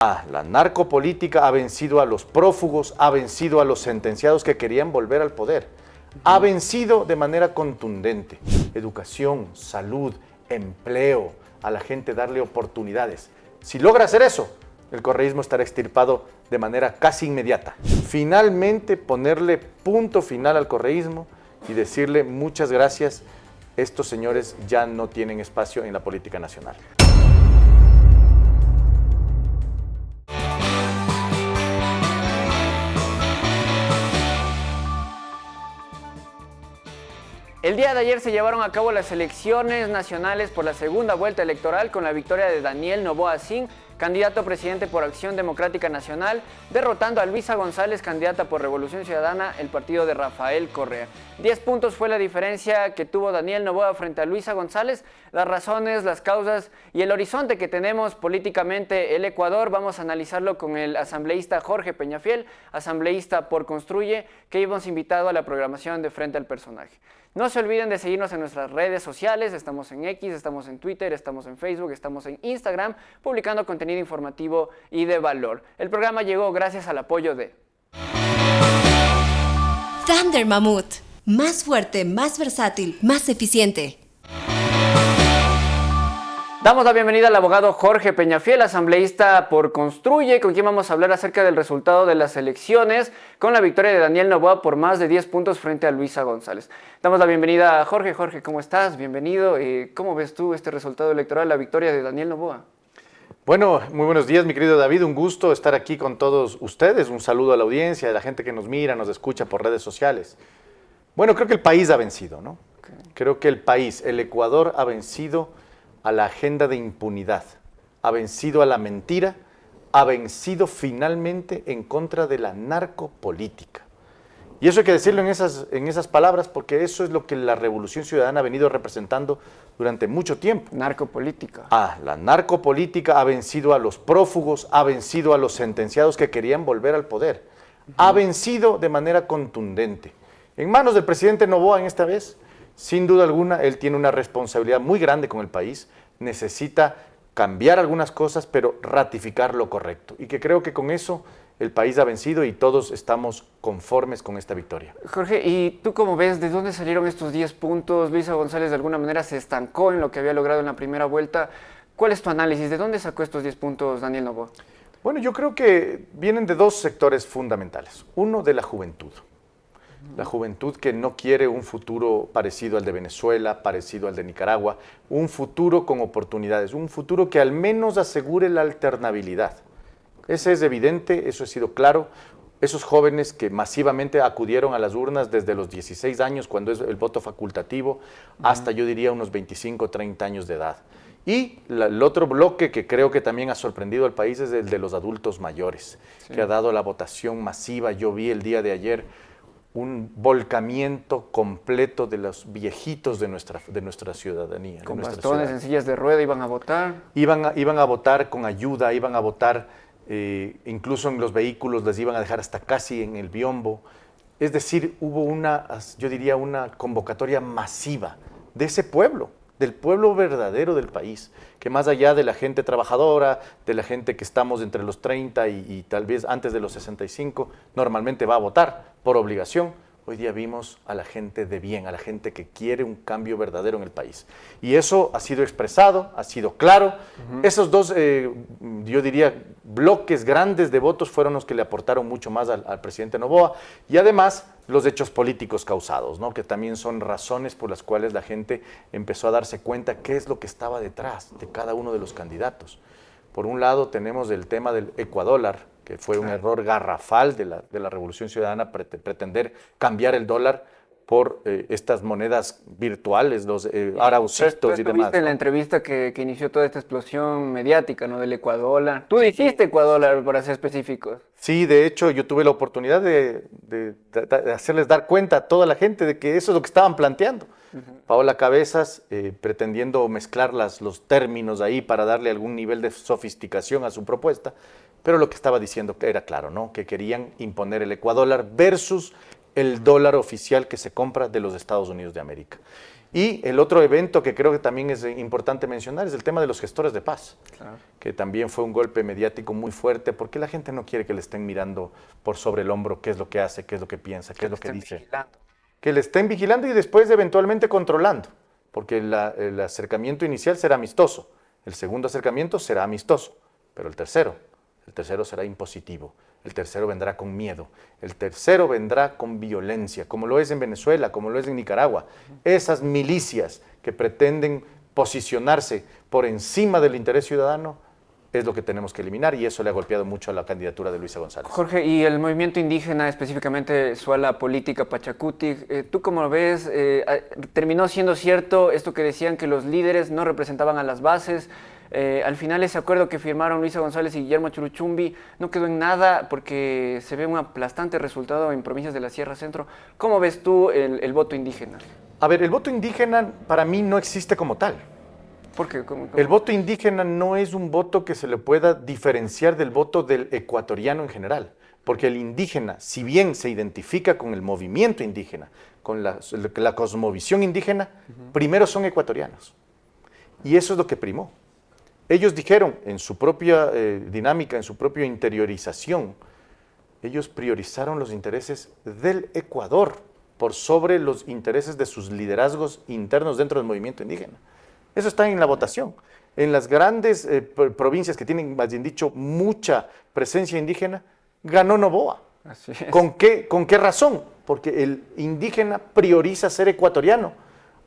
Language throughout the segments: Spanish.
La narcopolítica ha vencido a los prófugos, ha vencido a los sentenciados que querían volver al poder. Ha vencido de manera contundente. Educación, salud, empleo, a la gente darle oportunidades. Si logra hacer eso, el correísmo estará extirpado de manera casi inmediata. Finalmente ponerle punto final al correísmo y decirle muchas gracias, estos señores ya no tienen espacio en la política nacional. El día de ayer se llevaron a cabo las elecciones nacionales por la segunda vuelta electoral con la victoria de Daniel Noboa Sin, candidato a presidente por Acción Democrática Nacional, derrotando a Luisa González, candidata por Revolución Ciudadana, el partido de Rafael Correa. 10 puntos fue la diferencia que tuvo Daniel Noboa frente a Luisa González. Las razones, las causas y el horizonte que tenemos políticamente el Ecuador, vamos a analizarlo con el asambleísta Jorge Peñafiel, asambleísta por Construye, que hemos invitado a la programación de Frente al Personaje. No se olviden de seguirnos en nuestras redes sociales, estamos en X, estamos en Twitter, estamos en Facebook, estamos en Instagram, publicando contenido informativo y de valor. El programa llegó gracias al apoyo de Thunder Mammoth, más fuerte, más versátil, más eficiente. Damos la bienvenida al abogado Jorge Peñafiel, asambleísta por Construye, con quien vamos a hablar acerca del resultado de las elecciones con la victoria de Daniel Noboa por más de 10 puntos frente a Luisa González. Damos la bienvenida a Jorge. Jorge, ¿cómo estás? Bienvenido. ¿Cómo ves tú este resultado electoral, la victoria de Daniel Noboa? Bueno, muy buenos días, mi querido David. Un gusto estar aquí con todos ustedes. Un saludo a la audiencia, a la gente que nos mira, nos escucha por redes sociales. Bueno, creo que el país ha vencido, ¿no? Okay. Creo que el país, el Ecuador, ha vencido a la agenda de impunidad, ha vencido a la mentira, ha vencido finalmente en contra de la narcopolítica. Y eso hay que decirlo en esas palabras, porque eso es lo que la Revolución Ciudadana ha venido representando durante mucho tiempo. Narcopolítica. La narcopolítica ha vencido a los prófugos, ha vencido a los sentenciados que querían volver al poder. Ha vencido de manera contundente. En manos del presidente Noboa en esta vez, sin duda alguna, él tiene una responsabilidad muy grande con el país, necesita cambiar algunas cosas, pero ratificar lo correcto. Y que creo que con eso el país ha vencido y todos estamos conformes con esta victoria. Jorge, ¿y tú cómo ves? ¿De dónde salieron estos 10 puntos? Luisa González de alguna manera se estancó en lo que había logrado en la primera vuelta. ¿Cuál es tu análisis? ¿De dónde sacó estos 10 puntos Daniel Noboa? Bueno, yo creo que vienen de dos sectores fundamentales. Uno, de la juventud. La juventud que no quiere un futuro parecido al de Venezuela, parecido al de Nicaragua, un futuro con oportunidades, un futuro que al menos asegure la alternabilidad. Ese es evidente, eso ha sido claro. Esos jóvenes que masivamente acudieron a las urnas desde los 16 años, cuando es el voto facultativo, hasta yo diría unos 25, 30 años de edad. Y el otro bloque que creo que también ha sorprendido al país es el de los adultos mayores, que ha dado la votación masiva. Yo vi el día de ayer un volcamiento completo de los viejitos de nuestra ciudadanía. Con bastones en sillas de rueda iban a votar. Iban a votar con ayuda, iban a votar, incluso en los vehículos les iban a dejar hasta casi en el biombo. Es decir, hubo yo diría, una convocatoria masiva de ese pueblo, del pueblo verdadero del país, que más allá de la gente trabajadora, de la gente que estamos entre los 30 y tal vez antes de los 65, normalmente va a votar por obligación. Hoy día vimos a la gente de bien, a la gente que quiere un cambio verdadero en el país. Y eso ha sido expresado, ha sido claro. Esos dos, yo diría, bloques grandes de votos fueron los que le aportaron mucho más al presidente Noboa. Y además, los hechos políticos causados, ¿no? Que también son razones por las cuales la gente empezó a darse cuenta qué es lo que estaba detrás de cada uno de los candidatos. Por un lado tenemos el tema del ecuadólar, que fue un error garrafal de la Revolución Ciudadana pretender cambiar el dólar por estas monedas virtuales, los araucitos y demás. En la entrevista que inició toda esta explosión mediática, ¿no? Del ecuadólar. Tú dijiste ecuadólar, para ser específicos. Sí, de hecho, yo tuve la oportunidad de hacerles dar cuenta a toda la gente de que eso es lo que estaban planteando. Paola Cabezas, pretendiendo mezclar los términos ahí para darle algún nivel de sofisticación a su propuesta, pero lo que estaba diciendo era claro, ¿no? Que querían imponer el ecuadólar versus el dólar oficial que se compra de los Estados Unidos de América. Y el otro evento que creo que también es importante mencionar es el tema de los gestores de paz, Claro. que también fue un golpe mediático muy fuerte, porque la gente no quiere que le estén mirando por sobre el hombro qué es lo que hace, qué es lo que piensa, qué es lo que dice. Vigilando. Que le estén vigilando y después eventualmente controlando, porque el acercamiento inicial será amistoso, el segundo acercamiento será amistoso, pero el tercero será impositivo, el tercero vendrá con miedo, el tercero vendrá con violencia, como lo es en Venezuela, como lo es en Nicaragua. Esas milicias que pretenden posicionarse por encima del interés ciudadano es lo que tenemos que eliminar, y eso le ha golpeado mucho a la candidatura de Luisa González. Jorge, y el movimiento indígena, específicamente su ala política Pachacuti, ¿tú cómo lo ves? ¿Terminó siendo cierto esto que decían que los líderes no representaban a las bases? Al final ese acuerdo que firmaron Luisa González y Guillermo Churuchumbi no quedó en nada porque se ve un aplastante resultado en provincias de la Sierra Centro. ¿Cómo ves tú el voto indígena? A ver, el voto indígena para mí no existe como tal. ¿Por qué? El voto indígena no es un voto que se le pueda diferenciar del voto del ecuatoriano en general, porque el indígena, si bien se identifica con el movimiento indígena, con la cosmovisión indígena, primero son ecuatorianos. Y eso es lo que primó. Ellos dijeron en su propia dinámica, en su propia interiorización, ellos priorizaron los intereses del Ecuador por sobre los intereses de sus liderazgos internos dentro del movimiento indígena. Eso está en la votación. En las grandes provincias que tienen, más bien dicho, mucha presencia indígena, ganó Noboa. Así es. ¿Con qué razón? Porque el indígena prioriza ser ecuatoriano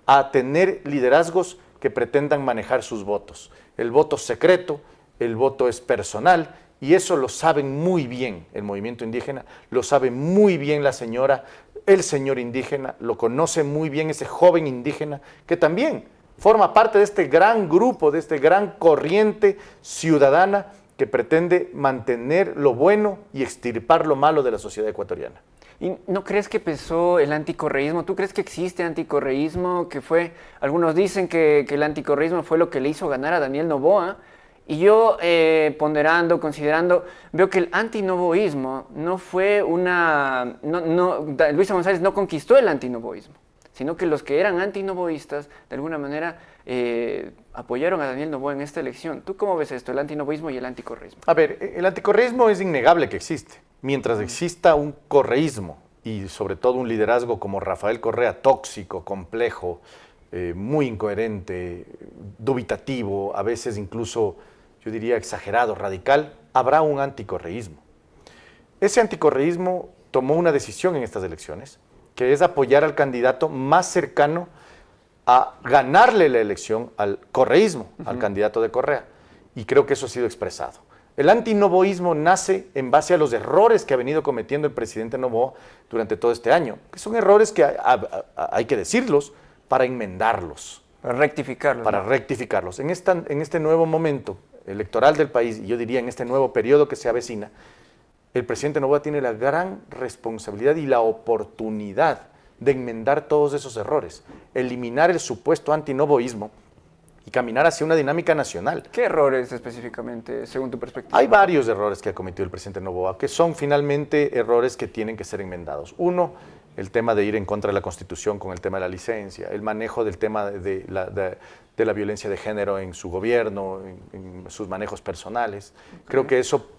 a tener liderazgos que pretendan manejar sus votos. El voto secreto, el voto es personal, y eso lo saben muy bien el movimiento indígena, lo sabe muy bien la señora, el señor indígena, lo conoce muy bien ese joven indígena que también forma parte de este gran grupo, de este gran corriente ciudadana que pretende mantener lo bueno y extirpar lo malo de la sociedad ecuatoriana. ¿Y no crees que pesó el anticorreísmo? ¿Tú crees que existe anticorreísmo? Algunos dicen que el anticorreísmo fue lo que le hizo ganar a Daniel Noboa. Y yo, ponderando, considerando, veo que el antinoboísmo no fue Luisa González no conquistó el antinoboísmo, sino que los que eran antinoboístas, de alguna manera, apoyaron a Daniel Noboa en esta elección. ¿Tú cómo ves esto, el antinoboísmo y el anticorreísmo? A ver, el anticorreísmo es innegable que existe. Mientras exista un correísmo y sobre todo un liderazgo como Rafael Correa, tóxico, complejo, muy incoherente, dubitativo, a veces incluso, yo diría, exagerado, radical, habrá un anticorreísmo. Ese anticorreísmo tomó una decisión en estas elecciones, que es apoyar al candidato más cercano a ganarle la elección al correísmo, al candidato de Correa. Y creo que eso ha sido expresado. El antinoboísmo nace en base a los errores que ha venido cometiendo el presidente Noboa durante todo este año, que son errores que hay que decirlos para enmendarlos. Para rectificarlos. Para rectificarlos. En este nuevo momento electoral del país, y yo diría en este nuevo periodo que se avecina, el presidente Noboa tiene la gran responsabilidad y la oportunidad de enmendar todos esos errores, eliminar el supuesto antinoboísmo y caminar hacia una dinámica nacional. ¿Qué errores específicamente, según tu perspectiva? Hay varios errores que ha cometido el presidente Noboa, que son finalmente errores que tienen que ser enmendados. Uno, el tema de ir en contra de la Constitución con el tema de la licencia, el manejo del tema de la violencia de género en su gobierno, en sus manejos personales. Creo que eso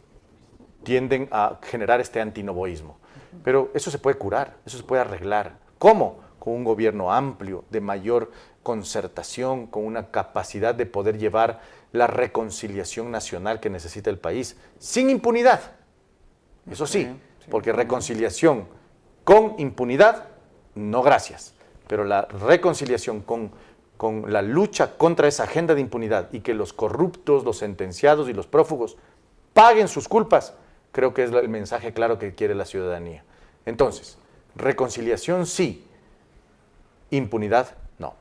tienden a generar este antinoboísmo. Pero eso se puede curar, eso se puede arreglar. ¿Cómo? Con un gobierno amplio, de mayor concertación, con una capacidad de poder llevar la reconciliación nacional que necesita el país, sin impunidad. Eso sí, porque reconciliación con impunidad, no gracias. Pero la reconciliación con la lucha contra esa agenda de impunidad y que los corruptos, los sentenciados y los prófugos paguen sus culpas, creo que es el mensaje claro que quiere la ciudadanía. Entonces, reconciliación sí, impunidad no.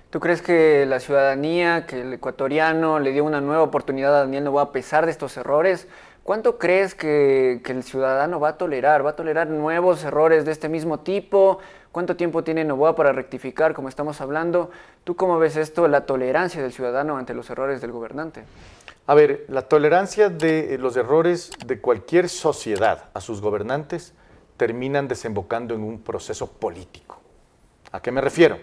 ¿Tú crees que la ciudadanía, que el ecuatoriano le dio una nueva oportunidad a Daniel Noboa a pesar de estos errores? ¿Cuánto crees que el ciudadano va a tolerar? ¿Va a tolerar nuevos errores de este mismo tipo? ¿Cuánto tiempo tiene Noboa para rectificar, como estamos hablando? ¿Tú cómo ves esto, la tolerancia del ciudadano ante los errores del gobernante? A ver, la tolerancia de los errores de cualquier sociedad a sus gobernantes terminan desembocando en un proceso político. ¿A qué me refiero?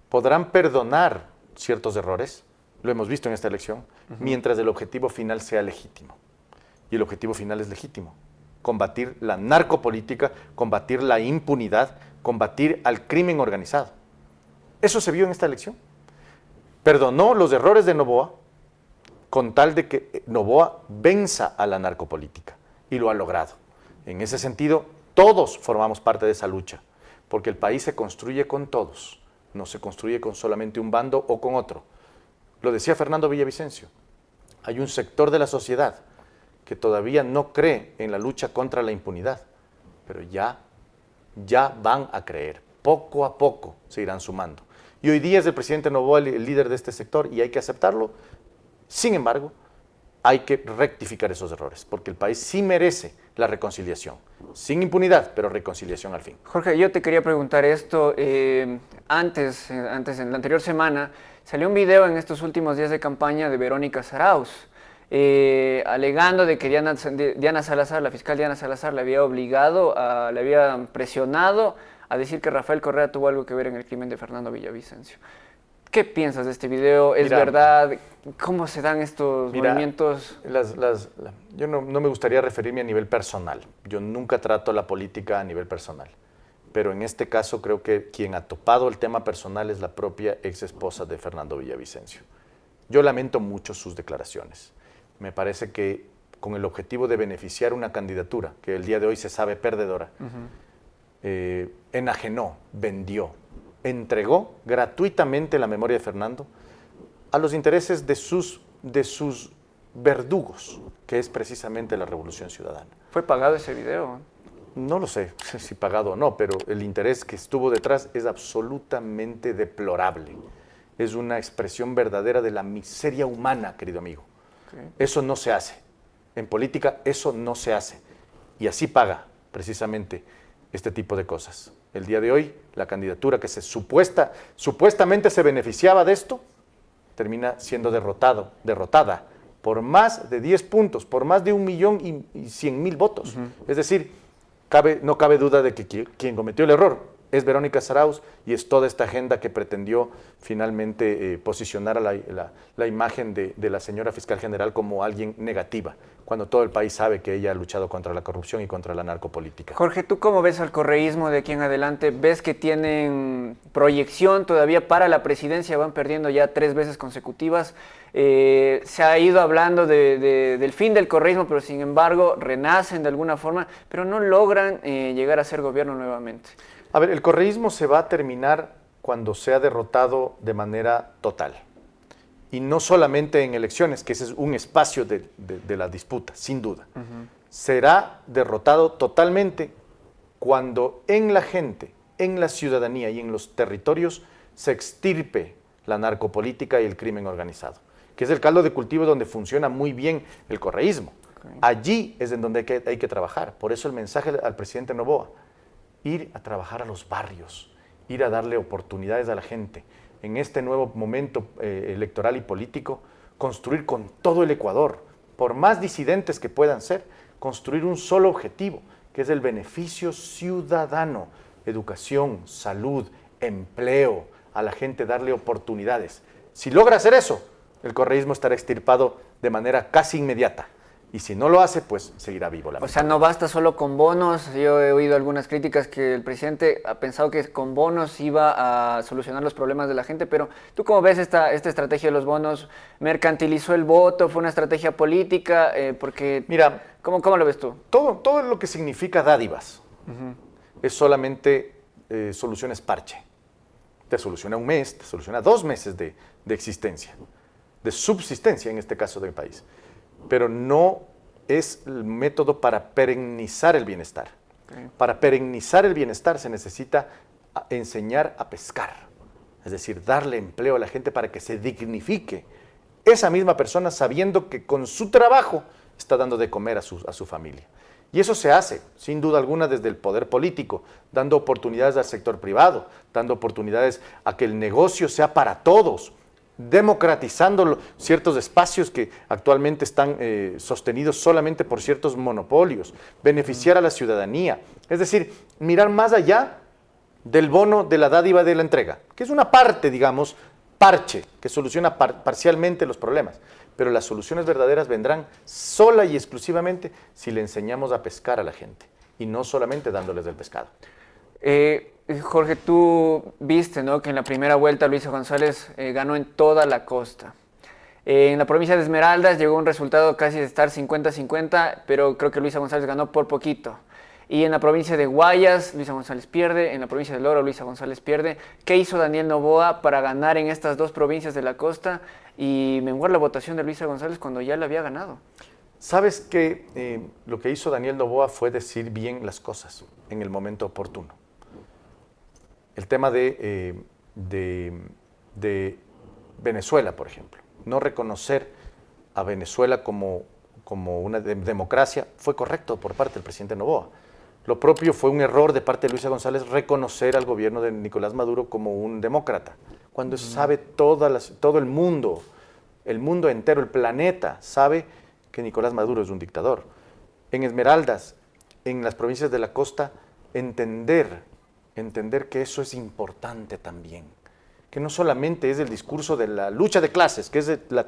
podrán perdonar ciertos errores, lo hemos visto en esta elección, mientras el objetivo final sea legítimo. Y el objetivo final es legítimo: combatir la narcopolítica, combatir la impunidad, combatir al crimen organizado. Eso se vio en esta elección. Perdonó los errores de Noboa con tal de que Noboa venza a la narcopolítica, y lo ha logrado. En ese sentido, todos formamos parte de esa lucha, porque el país se construye con todos, no se construye con solamente un bando o con otro. Lo decía Fernando Villavicencio, hay un sector de la sociedad que todavía no cree en la lucha contra la impunidad, pero ya van a creer, poco a poco se irán sumando. Y hoy día es el presidente Noboa el líder de este sector y hay que aceptarlo. Sin embargo, hay que rectificar esos errores, porque el país sí merece la reconciliación, sin impunidad, pero reconciliación al fin. Jorge, yo te quería preguntar esto. Antes, en la anterior semana, salió un video en estos últimos días de campaña de Verónica Zarauz, alegando de que Diana Salazar, la fiscal Diana Salazar, le había presionado a decir que Rafael Correa tuvo algo que ver en el crimen de Fernando Villavicencio. ¿Qué piensas de este video? ¿Es verdad? ¿Cómo se dan estos movimientos? Yo no me gustaría referirme a nivel personal. Yo nunca trato la política a nivel personal. Pero en este caso creo que quien ha topado el tema personal es la propia ex esposa de Fernando Villavicencio. Yo lamento mucho sus declaraciones. Me parece que con el objetivo de beneficiar una candidatura que el día de hoy se sabe perdedora, enajenó, vendió, entregó gratuitamente la memoria de Fernando a los intereses de sus verdugos, que es precisamente la Revolución Ciudadana. ¿Fue pagado ese video? No lo sé si pagado o no, pero el interés que estuvo detrás es absolutamente deplorable. Es una expresión verdadera de la miseria humana, querido amigo. Okay. Eso no se hace. En política eso no se hace. Y así paga precisamente este tipo de cosas. El día de hoy, la candidatura que supuestamente se beneficiaba de esto, termina siendo derrotada por más de 10 puntos, por más de 1.100.000 votos. Es decir, no cabe duda de que quien cometió el error es Verónica Zarauz y es toda esta agenda que pretendió finalmente posicionar a la imagen de la señora fiscal general como alguien negativa, cuando todo el país sabe que ella ha luchado contra la corrupción y contra la narcopolítica. Jorge, ¿tú cómo ves al correísmo de aquí en adelante? ¿Ves que tienen proyección todavía para la presidencia? Van perdiendo ya 3 veces consecutivas. Se ha ido hablando del fin del correísmo, pero sin embargo renacen de alguna forma, pero no logran llegar a ser gobierno nuevamente. A ver, el correísmo se va a terminar cuando sea derrotado de manera total. Y no solamente en elecciones, que ese es un espacio de la disputa, sin duda. Será derrotado totalmente cuando en la gente, en la ciudadanía y en los territorios se extirpe la narcopolítica y el crimen organizado, que es el caldo de cultivo donde funciona muy bien el correísmo. Okay. Allí es en donde hay que trabajar. Por eso el mensaje al presidente Noboa: ir a trabajar a los barrios, ir a darle oportunidades a la gente. En este nuevo momento electoral y político, construir con todo el Ecuador, por más disidentes que puedan ser, construir un solo objetivo, que es el beneficio ciudadano: educación, salud, empleo, a la gente darle oportunidades. Si logra hacer eso, el correísmo estará extirpado de manera casi inmediata. Y si no lo hace, pues seguirá vivo. O sea, no basta solo con bonos. Yo he oído algunas críticas que el presidente ha pensado que con bonos iba a solucionar los problemas de la gente, pero ¿tú cómo ves esta estrategia de los bonos? ¿Mercantilizó el voto? ¿Fue una estrategia política? Porque, mira, ¿cómo lo ves tú? Todo lo que significa dádivas es solamente soluciones parche. Te soluciona un mes, te soluciona 2 meses de existencia, de subsistencia en este caso del país. Pero no es el método para perennizar el bienestar. Okay. Para perennizar el bienestar se necesita enseñar a pescar, es decir, darle empleo a la gente para que se dignifique esa misma persona sabiendo que con su trabajo está dando de comer a su familia. Y eso se hace, sin duda alguna, desde el poder político, dando oportunidades al sector privado, dando oportunidades a que el negocio sea para todos, democratizando ciertos espacios que actualmente están sostenidos solamente por ciertos monopolios, beneficiar a la ciudadanía, es decir, mirar más allá del bono, de la dádiva de la entrega, que es una parte, digamos, parche, que soluciona parcialmente los problemas. Pero las soluciones verdaderas vendrán sola y exclusivamente si le enseñamos a pescar a la gente y no solamente dándoles del pescado. Jorge, tú viste, ¿no?, que en la primera vuelta Luisa González ganó en toda la costa. En la provincia de Esmeraldas llegó un resultado casi de estar 50-50, pero creo que Luisa González ganó por poquito. Y en la provincia de Guayas, Luisa González pierde. En la provincia del Oro, Luisa González pierde. ¿Qué hizo Daniel Noboa para ganar en estas dos provincias de la costa y menguar la votación de Luisa González cuando ya la había ganado? Sabes que lo que hizo Daniel Noboa fue decir bien las cosas en el momento oportuno. El tema de Venezuela, por ejemplo. No reconocer a Venezuela como una democracia fue correcto por parte del presidente Noboa. Lo propio fue un error de parte de Luisa González reconocer al gobierno de Nicolás Maduro como un demócrata, cuando sabe todo el mundo entero, el planeta, sabe que Nicolás Maduro es un dictador. En Esmeraldas, en las provincias de la costa, entender que eso es importante también, que no solamente es el discurso de la lucha de clases, que es el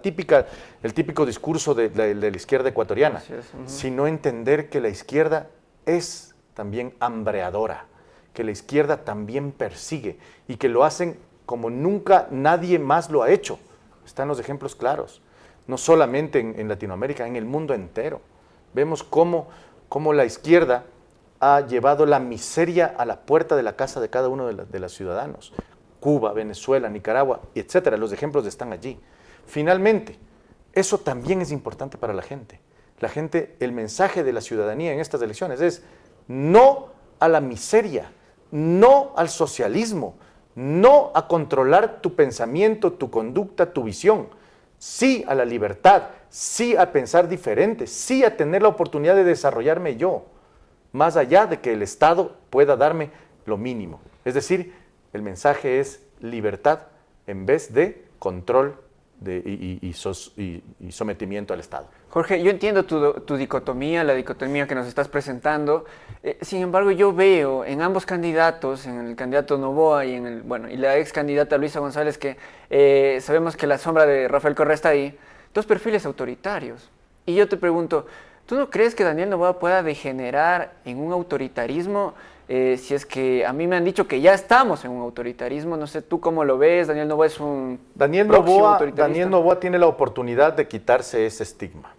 típico discurso de la izquierda ecuatoriana, sino entender que la izquierda es también hambreadora, que la izquierda también persigue y que lo hacen como nunca nadie más lo ha hecho. Están los ejemplos claros, no solamente en Latinoamérica, en el mundo entero. Vemos cómo la izquierda ha llevado la miseria a la puerta de la casa de cada uno de los ciudadanos. Cuba, Venezuela, Nicaragua, etcétera. Los ejemplos están allí. Finalmente, eso también es importante para la gente. La gente, el mensaje de la ciudadanía en estas elecciones es no a la miseria, no al socialismo, no a controlar tu pensamiento, tu conducta, tu visión. Sí a la libertad, sí a pensar diferente, sí a tener la oportunidad de desarrollarme yo, más allá de que el Estado pueda darme lo mínimo. Es decir, el mensaje es libertad en vez de control y sometimiento al Estado. Jorge, yo entiendo tu dicotomía, la dicotomía que nos estás presentando. Sin embargo, yo veo en ambos candidatos, en el candidato Noboa y y la ex candidata Luisa González, que sabemos que la sombra de Rafael Correa está ahí, dos perfiles autoritarios. Y yo te pregunto, ¿tú no crees que Daniel Noboa pueda degenerar en un autoritarismo? Si es que a mí me han dicho que ya estamos en un autoritarismo, no sé, ¿tú cómo lo ves? Daniel Noboa es un próximo autoritarista. Daniel Noboa tiene la oportunidad de quitarse ese estigma.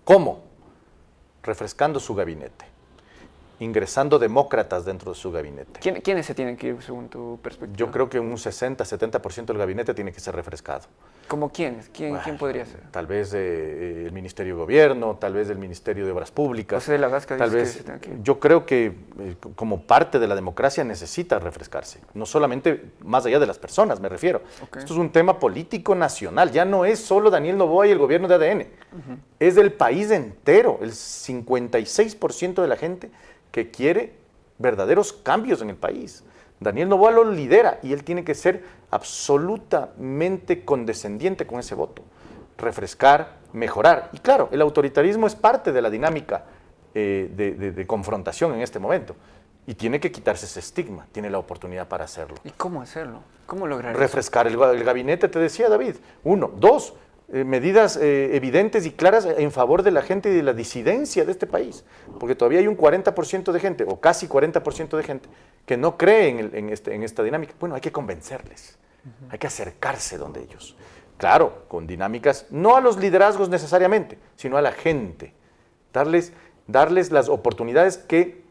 ¿Cómo? Refrescando su gabinete, ingresando demócratas dentro de su gabinete. ¿Quiénes se tienen que ir según tu perspectiva? Yo creo que un 60-70% del gabinete tiene que ser refrescado. ¿Cómo quiénes? ¿Quién podría ser? Tal vez el Ministerio de Gobierno, tal vez el Ministerio de Obras Públicas. José de la Gasca tal dice vez, que se tenga que ir. yo creo que como parte de la democracia necesita refrescarse. No solamente más allá de las personas, me refiero. Okay. Esto es un tema político nacional. Ya no es solo Daniel Noboa y el gobierno de ADN. Es del país entero. El 56% de la gente que quiere verdaderos cambios en el país. Daniel Noboa lo lidera y él tiene que ser absolutamente condescendiente con ese voto, refrescar, mejorar. Y claro, el autoritarismo es parte de la dinámica de confrontación en este momento y tiene que quitarse ese estigma, tiene la oportunidad para hacerlo. ¿Y cómo hacerlo? ¿Cómo lograr refrescar el gabinete, te decía David. 1, 2, medidas evidentes y claras en favor de la gente y de la disidencia de este país, porque todavía hay un 40% de gente, o casi 40% de gente, que no cree en esta dinámica. Bueno, hay que convencerles, hay que acercarse donde ellos. Claro, con dinámicas, no a los liderazgos necesariamente, sino a la gente. Darles las oportunidades que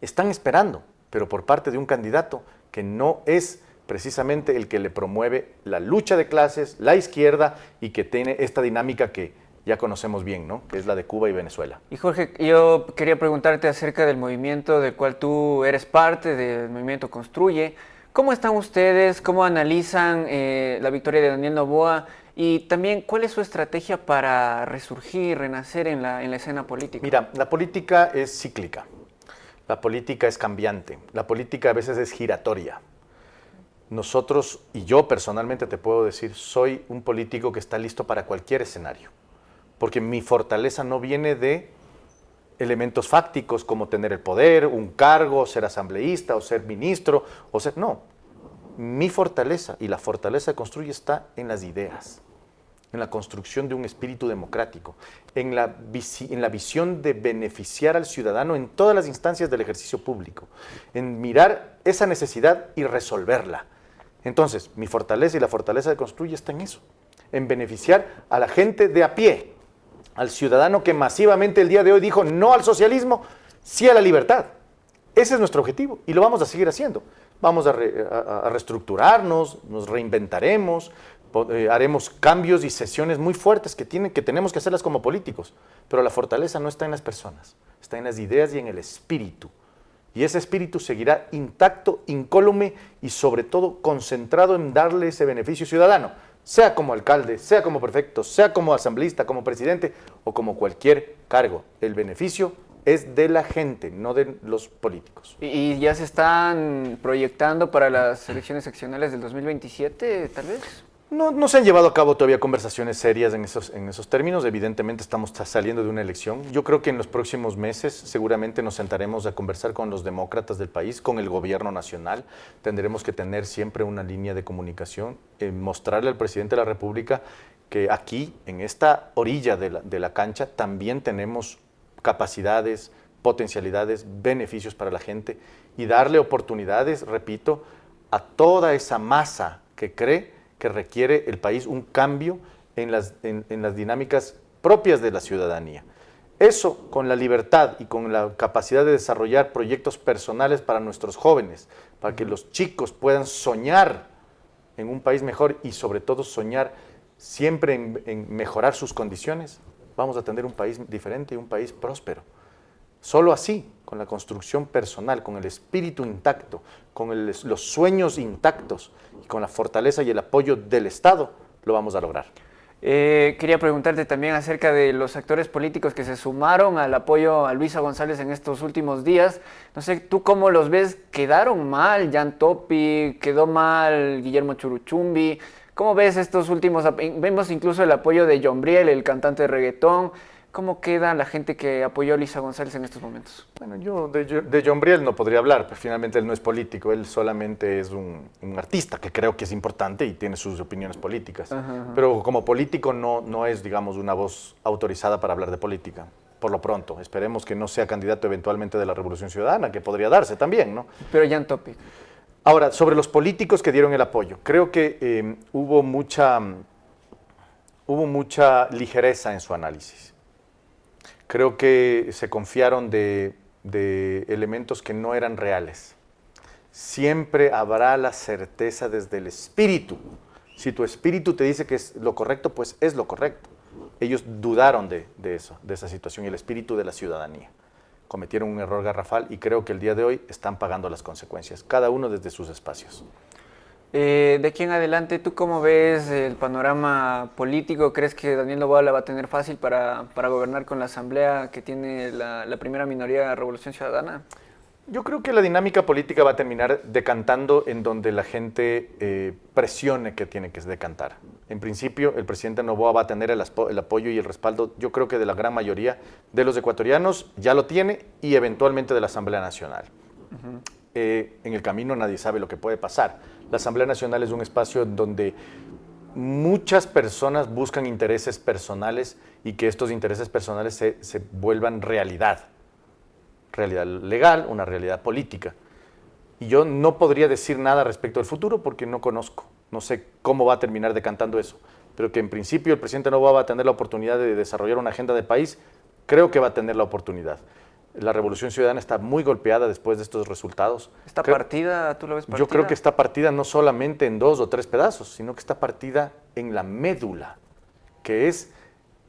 están esperando, pero por parte de un candidato que no es precisamente el que le promueve la lucha de clases, la izquierda, y que tiene esta dinámica que ya conocemos bien, ¿no? Que es la de Cuba y Venezuela. Y Jorge, yo quería preguntarte acerca del movimiento del cual tú eres parte, del movimiento Construye. ¿Cómo están ustedes? ¿Cómo analizan la victoria de Daniel Noboa? Y también, ¿cuál es su estrategia para resurgir, renacer en la escena política? Mira, la política es cíclica, la política es cambiante, la política a veces es giratoria. Nosotros, y yo personalmente te puedo decir, soy un político que está listo para cualquier escenario, porque mi fortaleza no viene de elementos fácticos como tener el poder, un cargo, ser asambleísta o ser ministro, o ser... No, mi fortaleza y la fortaleza de Construye está en las ideas, en la construcción de un espíritu democrático, en la visión de beneficiar al ciudadano en todas las instancias del ejercicio público, en mirar esa necesidad y resolverla. Entonces, mi fortaleza y la fortaleza de Construye está en eso, en beneficiar a la gente de a pie, al ciudadano que masivamente el día de hoy dijo no al socialismo, sí a la libertad. Ese es nuestro objetivo y lo vamos a seguir haciendo. Vamos a reestructurarnos, nos reinventaremos, haremos cambios y sesiones muy fuertes que tenemos que hacerlas como políticos. Pero la fortaleza no está en las personas, está en las ideas y en el espíritu. Y ese espíritu seguirá intacto, incólume y sobre todo concentrado en darle ese beneficio ciudadano, sea como alcalde, sea como prefecto, sea como asambleísta, como presidente o como cualquier cargo. El beneficio es de la gente, no de los políticos. ¿Y ya se están proyectando para las elecciones seccionales del 2027, tal vez? No se han llevado a cabo todavía conversaciones serias en esos términos. Evidentemente estamos saliendo de una elección. Yo creo que en los próximos meses seguramente nos sentaremos a conversar con los demócratas del país, con el gobierno nacional. Tendremos que tener siempre una línea de comunicación, mostrarle al presidente de la República que aquí, en esta orilla de la cancha, también tenemos capacidades, potencialidades, beneficios para la gente y darle oportunidades, repito, a toda esa masa que cree que requiere el país un cambio en las dinámicas propias de la ciudadanía. Eso con la libertad y con la capacidad de desarrollar proyectos personales para nuestros jóvenes, para que los chicos puedan soñar en un país mejor y sobre todo soñar siempre en mejorar sus condiciones, vamos a tener un país diferente y un país próspero. Solo así, con la construcción personal, con el espíritu intacto, con los sueños intactos y con la fortaleza y el apoyo del Estado, lo vamos a lograr. Quería preguntarte también acerca de los actores políticos que se sumaron al apoyo a Luisa González en estos últimos días. No sé, ¿tú cómo los ves? ¿Quedaron mal Jan Topi? ¿Quedó mal Guillermo Churuchumbi? ¿Cómo ves estos últimos? Vemos incluso el apoyo de Yombriel, el cantante de reggaetón. ¿Cómo queda la gente que apoyó a Luisa González en estos momentos? Bueno, yo de Yombriel no podría hablar, pero finalmente él no es político, él solamente es un artista que creo que es importante y tiene sus opiniones políticas. Ajá. Pero como político no es, digamos, una voz autorizada para hablar de política. Por lo pronto, esperemos que no sea candidato eventualmente de la Revolución Ciudadana, que podría darse también, ¿no? Pero Jan Topic. Ahora, sobre los políticos que dieron el apoyo, creo que hubo mucha ligereza en su análisis. Creo que se confiaron de elementos que no eran reales. Siempre habrá la certeza desde el espíritu. Si tu espíritu te dice que es lo correcto, pues es lo correcto. Ellos dudaron de esa situación y el espíritu de la ciudadanía. Cometieron un error garrafal y creo que el día de hoy están pagando las consecuencias, cada uno desde sus espacios. De aquí en adelante, ¿tú cómo ves el panorama político? ¿Crees que Daniel Noboa la va a tener fácil para gobernar con la asamblea que tiene la primera minoría de Revolución Ciudadana? Yo creo que la dinámica política va a terminar decantando en donde la gente presione que tiene que decantar. En principio, el presidente Noboa va a tener el apoyo y el respaldo, yo creo que de la gran mayoría de los ecuatorianos, ya lo tiene, y eventualmente de la Asamblea Nacional. Uh-huh. En el camino nadie sabe lo que puede pasar. La Asamblea Nacional es un espacio donde muchas personas buscan intereses personales y que estos intereses personales se vuelvan realidad legal, una realidad política. Y yo no podría decir nada respecto al futuro porque no conozco, no sé cómo va a terminar decantando eso, pero que en principio el presidente Noboa va a tener la oportunidad de desarrollar una agenda de país, creo que va a tener la oportunidad. La Revolución Ciudadana está muy golpeada después de estos resultados. ¿Está partida? ¿Tú lo ves partida? Yo creo que está partida no solamente en 2 o 3 pedazos, sino que está partida en la médula, que es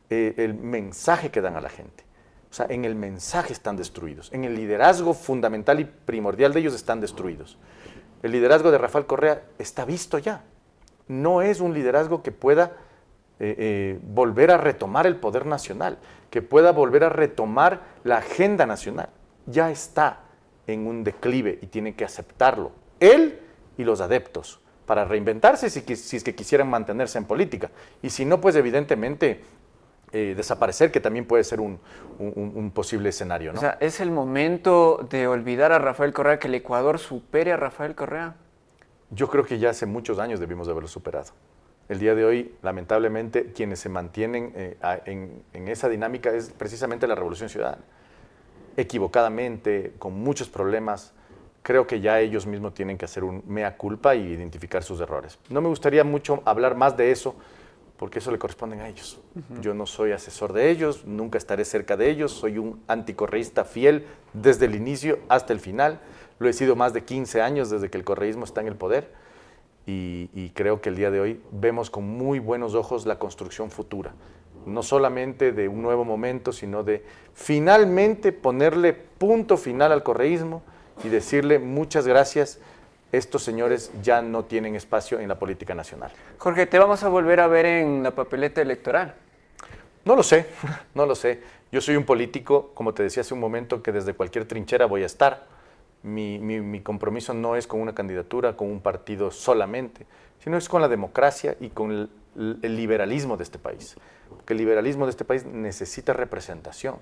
el mensaje que dan a la gente. O sea, en el mensaje están destruidos, en el liderazgo fundamental y primordial de ellos están destruidos. El liderazgo de Rafael Correa está visto ya. No es un liderazgo que pueda volver a retomar el poder nacional, que pueda volver a retomar la agenda nacional. Ya está en un declive y tiene que aceptarlo, él y los adeptos, para reinventarse si es que quisieran mantenerse en política. Y si no, pues evidentemente desaparecer, que también puede ser un posible escenario, ¿no? O sea, ¿es el momento de olvidar a Rafael Correa, que el Ecuador supere a Rafael Correa? Yo creo que ya hace muchos años debimos de haberlo superado. El día de hoy, lamentablemente, quienes se mantienen en esa dinámica es precisamente la Revolución Ciudadana. Equivocadamente, con muchos problemas, creo que ya ellos mismos tienen que hacer un mea culpa y identificar sus errores. No me gustaría mucho hablar más de eso, porque eso le corresponde a ellos. Yo no soy asesor de ellos, nunca estaré cerca de ellos, soy un anticorreísta fiel desde el inicio hasta el final. Lo he sido más de 15 años desde que el correísmo está en el poder y creo que el día de hoy vemos con muy buenos ojos la construcción futura. No solamente de un nuevo momento, sino de finalmente ponerle punto final al correísmo y decirle muchas gracias. Estos señores ya no tienen espacio en la política nacional. Jorge, ¿te vamos a volver a ver en la papeleta electoral? No lo sé, no lo sé. Yo soy un político, como te decía hace un momento, que desde cualquier trinchera voy a estar. Mi compromiso no es con una candidatura, con un partido solamente, sino es con la democracia y con el liberalismo de este país. Porque el liberalismo de este país necesita representación,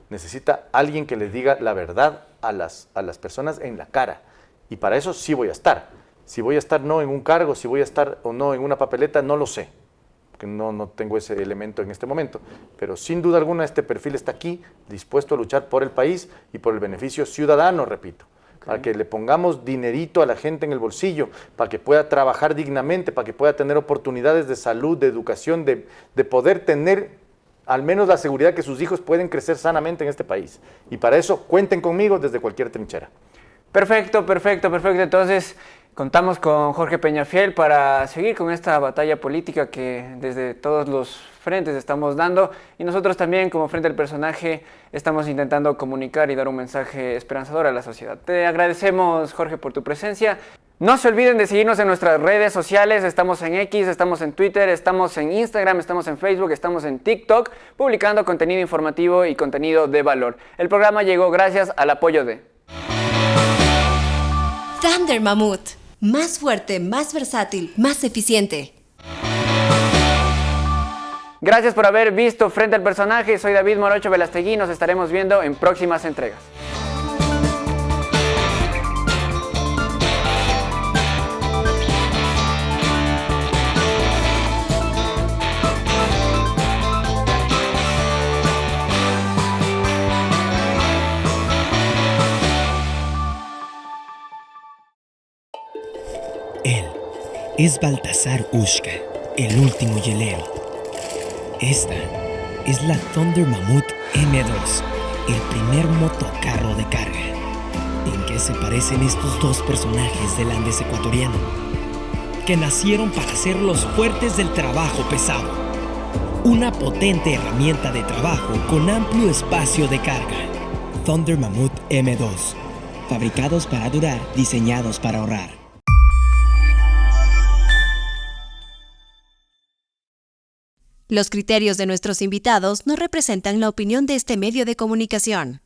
necesita alguien que le diga la verdad a las personas en la cara. Y para eso sí voy a estar. Si voy a estar no en un cargo, si voy a estar o no en una papeleta, no lo sé. Porque no tengo ese elemento en este momento. Pero sin duda alguna este perfil está aquí, dispuesto a luchar por el país y por el beneficio ciudadano, repito. Okay. Para que le pongamos dinerito a la gente en el bolsillo, para que pueda trabajar dignamente, para que pueda tener oportunidades de salud, de educación, de poder tener al menos la seguridad que sus hijos pueden crecer sanamente en este país. Y para eso cuenten conmigo desde cualquier trinchera. Perfecto. Entonces, contamos con Jorge Peñafiel para seguir con esta batalla política que desde todos los frentes estamos dando. Y nosotros también, como Frente al Personaje, estamos intentando comunicar y dar un mensaje esperanzador a la sociedad. Te agradecemos, Jorge, por tu presencia. No se olviden de seguirnos en nuestras redes sociales. Estamos en X, estamos en Twitter, estamos en Instagram, estamos en Facebook, estamos en TikTok, publicando contenido informativo y contenido de valor. El programa llegó gracias al apoyo de Thunder Mammoth. Más fuerte, más versátil, más eficiente. Gracias por haber visto Frente al Personaje. Soy David Morocho Velastegui. Nos estaremos viendo en próximas entregas. Él es Baltasar Ushka, el último hielero. Esta es la Thunder Mammoth M2, el primer motocarro de carga. ¿En qué se parecen estos dos personajes del Andes ecuatoriano? Que nacieron para ser los fuertes del trabajo pesado. Una potente herramienta de trabajo con amplio espacio de carga. Thunder Mammoth M2. Fabricados para durar, diseñados para ahorrar. Los criterios de nuestros invitados no representan la opinión de este medio de comunicación.